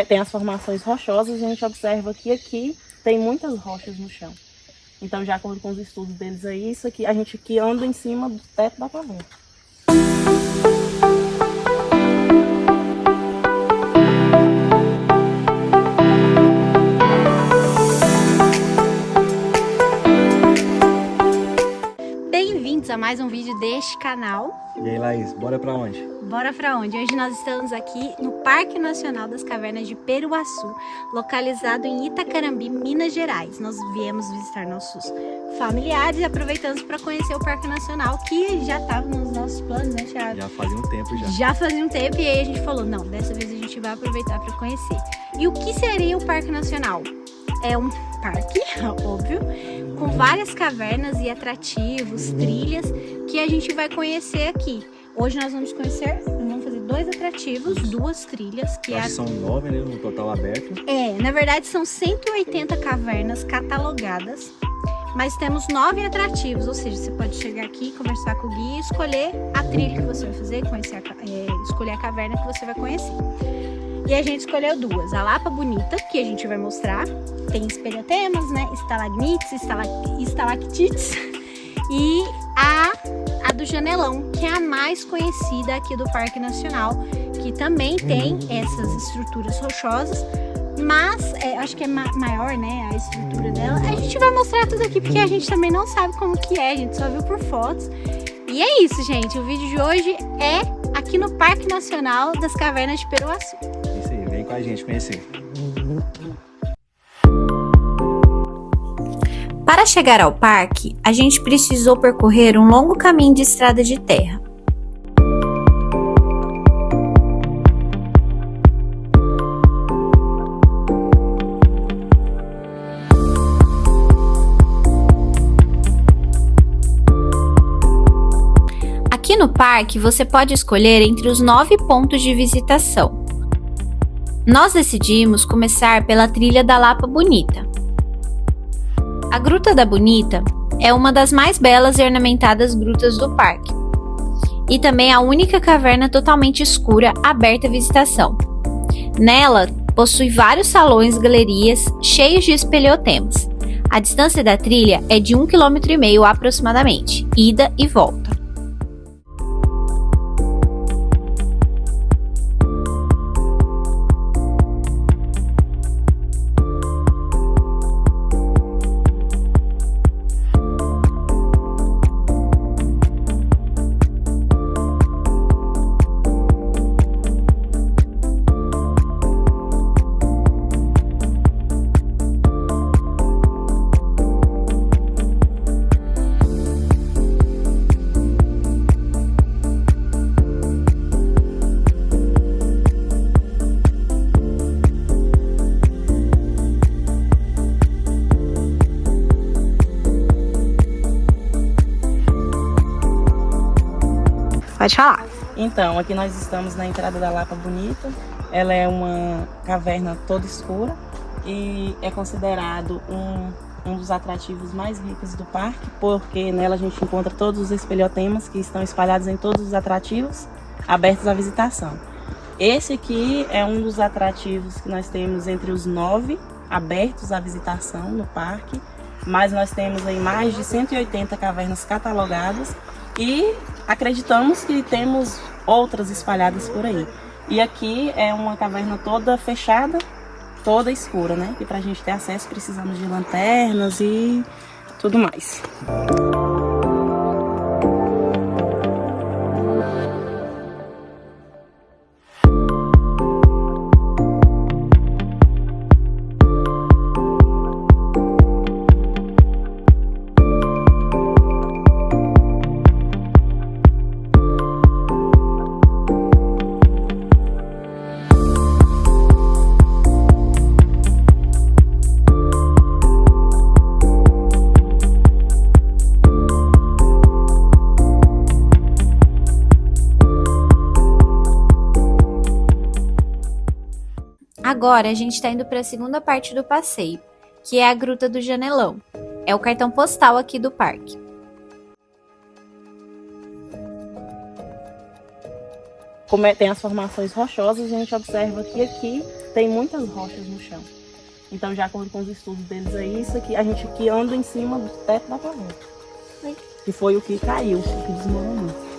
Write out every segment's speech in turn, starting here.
tem as formações rochosas, a gente observa que aqui tem muitas rochas no chão. Então, de acordo com os estudos deles aí, isso aqui, a gente aqui anda em cima do teto da caverna. Bem-vindos a mais um vídeo deste canal. E aí, Laís, bora pra onde? Bora pra onde? Hoje nós estamos aqui no Parque Nacional das Cavernas de Peruaçu, localizado em Itacarambi, Minas Gerais. Nós viemos visitar nossos familiares e aproveitamos para conhecer o Parque Nacional, que já estava nos nossos planos, né, Thiago? Já fazia um tempo já. Já fazia um tempo, e aí a gente falou, não, dessa vez a gente vai aproveitar para conhecer. E o que seria o Parque Nacional? É um parque, óbvio, com várias cavernas e atrativos, trilhas, que a gente vai conhecer aqui. Hoje nós vamos fazer 2 atrativos, 2 trilhas. Que Acho que são 9, né, no total aberto. Na verdade são 180 cavernas catalogadas, mas temos 9 atrativos, ou seja, você pode chegar aqui, conversar com o guia e escolher a trilha que você vai fazer, escolher a caverna que você vai conhecer. E a gente escolheu 2, a Lapa Bonita, que a gente vai mostrar, tem espelhotemas, né, estalagmites, estalactites, e a do Janelão, que é a mais conhecida aqui do Parque Nacional, que também tem essas estruturas rochosas, mas acho que é maior, né, a estrutura dela. A gente vai mostrar tudo aqui porque a gente também não sabe como que é, a gente só viu por fotos. E é isso, gente, o vídeo de hoje é aqui no Parque Nacional das Cavernas de Peruaçu. Isso aí, vem com a gente conhecer. Para chegar ao parque, a gente precisou percorrer um longo caminho de estrada de terra. Aqui no parque, você pode escolher entre os 9 pontos de visitação. Nós decidimos começar pela trilha da Lapa Bonita. A Gruta da Bonita é uma das mais belas e ornamentadas grutas do parque, e também a única caverna totalmente escura aberta à visitação. Nela, possui vários salões e galerias cheios de espelhotemas. A distância da trilha é de 1,5 km aproximadamente, ida e volta. Pode falar. Então, aqui nós estamos na entrada da Lapa Bonita. Ela é uma caverna toda escura e é considerado um dos atrativos mais ricos do parque, porque nela a gente encontra todos os espelhotemas que estão espalhados em todos os atrativos abertos à visitação. Esse aqui é um dos atrativos que nós temos entre os 9 abertos à visitação no parque, mas nós temos aí mais de 180 cavernas catalogadas e acreditamos que temos outras espalhadas por aí. E aqui é uma caverna toda fechada, toda escura, né? E pra gente ter acesso precisamos de lanternas e tudo mais. Agora a gente está indo para a segunda parte do passeio, que é a Gruta do Janelão. É o cartão postal aqui do parque. Tem as formações rochosas, a gente observa que aqui tem muitas rochas no chão. Então, de acordo com os estudos deles aí, isso aqui, a gente aqui anda em cima do teto da caverna. Que foi o que caiu, o que desmoronou.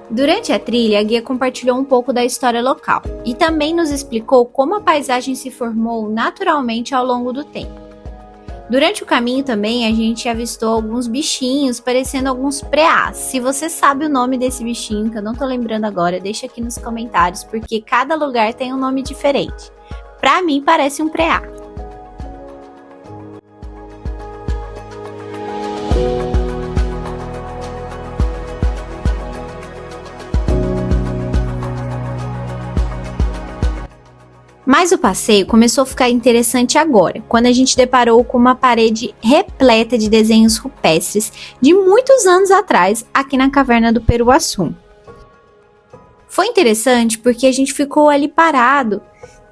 Durante a trilha, a guia compartilhou um pouco da história local e também nos explicou como a paisagem se formou naturalmente ao longo do tempo. Durante o caminho também a gente avistou alguns bichinhos parecendo alguns preás. Se você sabe o nome desse bichinho, que eu não tô lembrando agora, deixa aqui nos comentários, porque cada lugar tem um nome diferente. Pra mim parece um preá. Mas o passeio começou a ficar interessante agora, quando a gente deparou com uma parede repleta de desenhos rupestres de muitos anos atrás, aqui na caverna do Peruaçu. Foi interessante porque a gente ficou ali parado,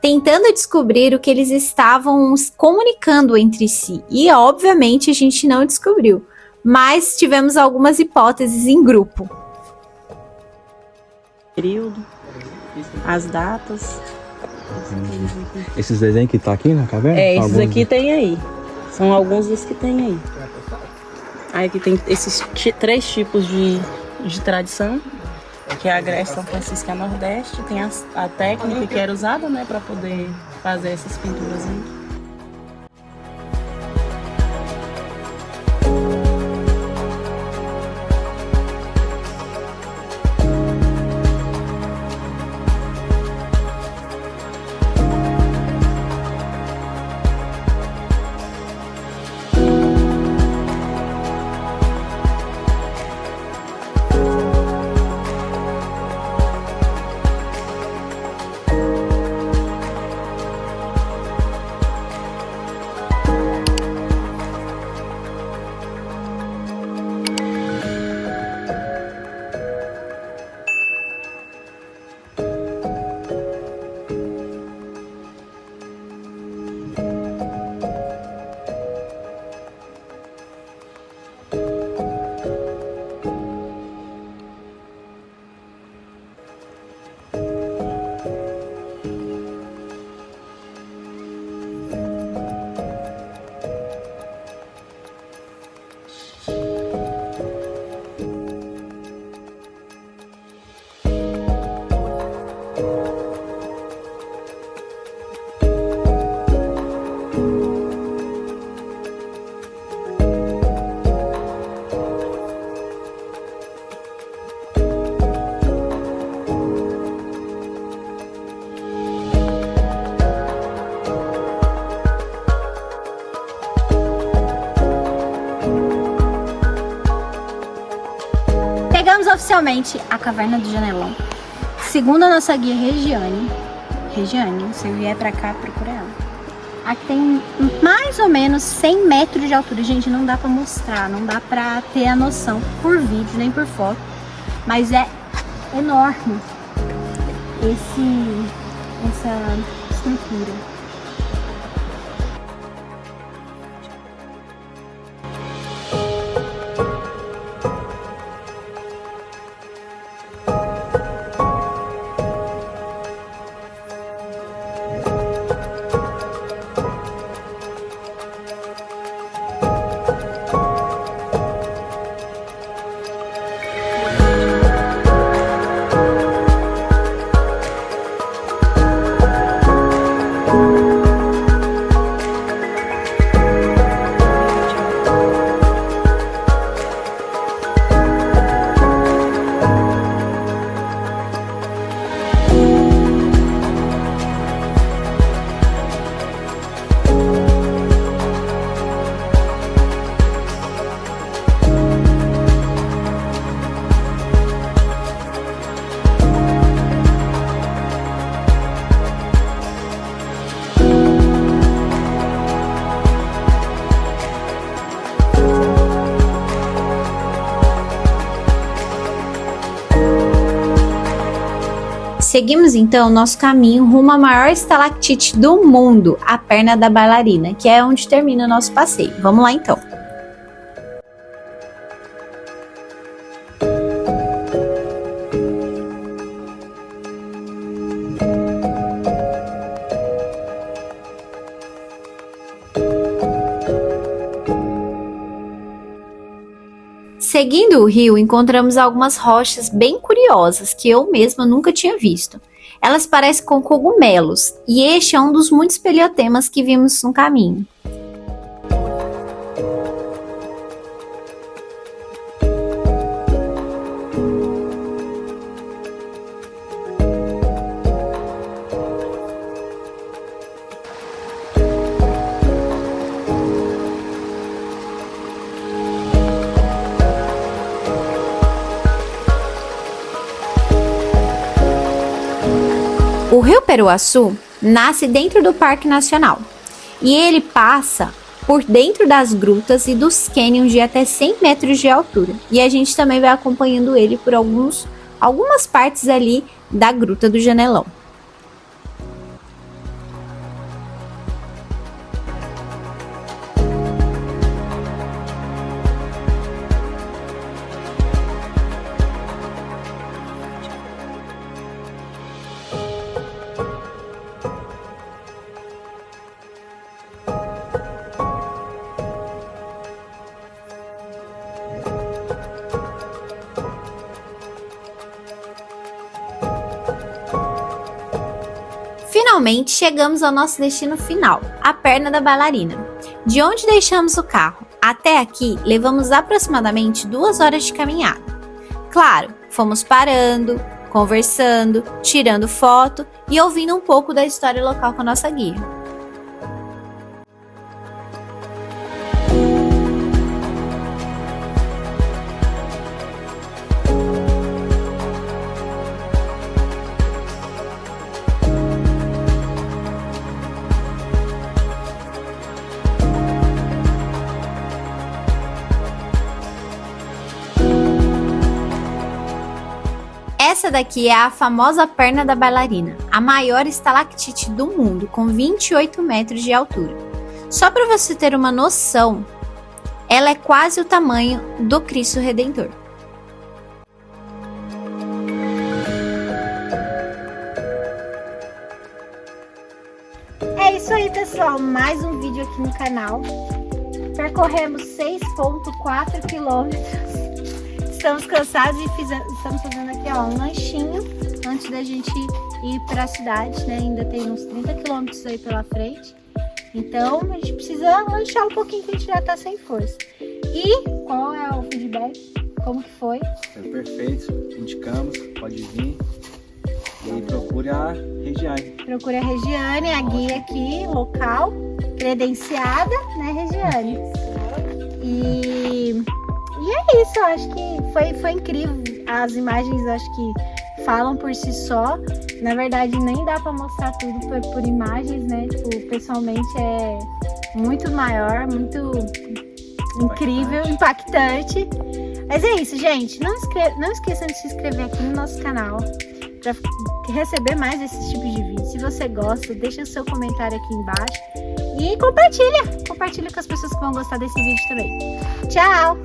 tentando descobrir o que eles estavam comunicando entre si. E obviamente a gente não descobriu, mas tivemos algumas hipóteses em grupo. Período, as datas. Esses desenhos que tá aqui na caverna? Esses aqui tem aí. São alguns dos que tem aí. Aí aqui tem esses 3 tipos de tradição, que é a Grécia, São Francisco e a Nordeste. Tem a técnica que era usada, né, para poder fazer essas pinturas aí. Chegamos oficialmente à Caverna do Janelão. Segundo a nossa guia Regiane, se vier pra cá, procura ela. Aqui tem mais ou menos 100 metros de altura. Gente, não dá pra mostrar, não dá pra ter a noção por vídeo nem por foto. Mas é enorme essa estrutura. Seguimos então nosso caminho rumo à maior estalactite do mundo, a perna da bailarina, que é onde termina o nosso passeio. Vamos lá então. Seguindo o rio, encontramos algumas rochas bem curiosas que eu mesma nunca tinha visto. Elas parecem com cogumelos, e este é um dos muitos peliotemas que vimos no caminho. O Rio Peruaçu nasce dentro do Parque Nacional e ele passa por dentro das grutas e dos cânions de até 100 metros de altura. E a gente também vai acompanhando ele por algumas partes ali da Gruta do Janelão. Finalmente chegamos ao nosso destino final, a Perna da Bailarina. De onde deixamos o carro até aqui, levamos aproximadamente 2 horas de caminhada. Claro, fomos parando, conversando, tirando foto e ouvindo um pouco da história local com a nossa guia. Essa daqui é a famosa Perna da Bailarina, a maior estalactite do mundo, com 28 metros de altura. Só para você ter uma noção, ela é quase o tamanho do Cristo Redentor. É isso aí, pessoal, mais um vídeo aqui no canal. Percorremos 6,4 quilômetros. Estamos cansados e estamos fazendo aqui um lanchinho antes da gente ir para a cidade, né? Ainda tem uns 30 quilômetros aí pela frente. Então a gente precisa lanchar um pouquinho que a gente já tá sem força. E qual é o feedback? Como que foi? Foi perfeito, indicamos, pode vir e procure a Regiane. Procure a Regiane, a guia aqui, local, credenciada, né, Regiane? E é isso, eu acho que foi incrível. As imagens, eu acho que falam por si só. Na verdade, nem dá pra mostrar tudo por imagens, né? Tipo, pessoalmente é muito maior, muito incrível, impactante. Mas é isso, gente. Não esqueçam de se inscrever aqui no nosso canal para receber mais esse tipo de vídeo. Se você gosta, deixa o seu comentário aqui embaixo. E compartilha com as pessoas que vão gostar desse vídeo também. Tchau!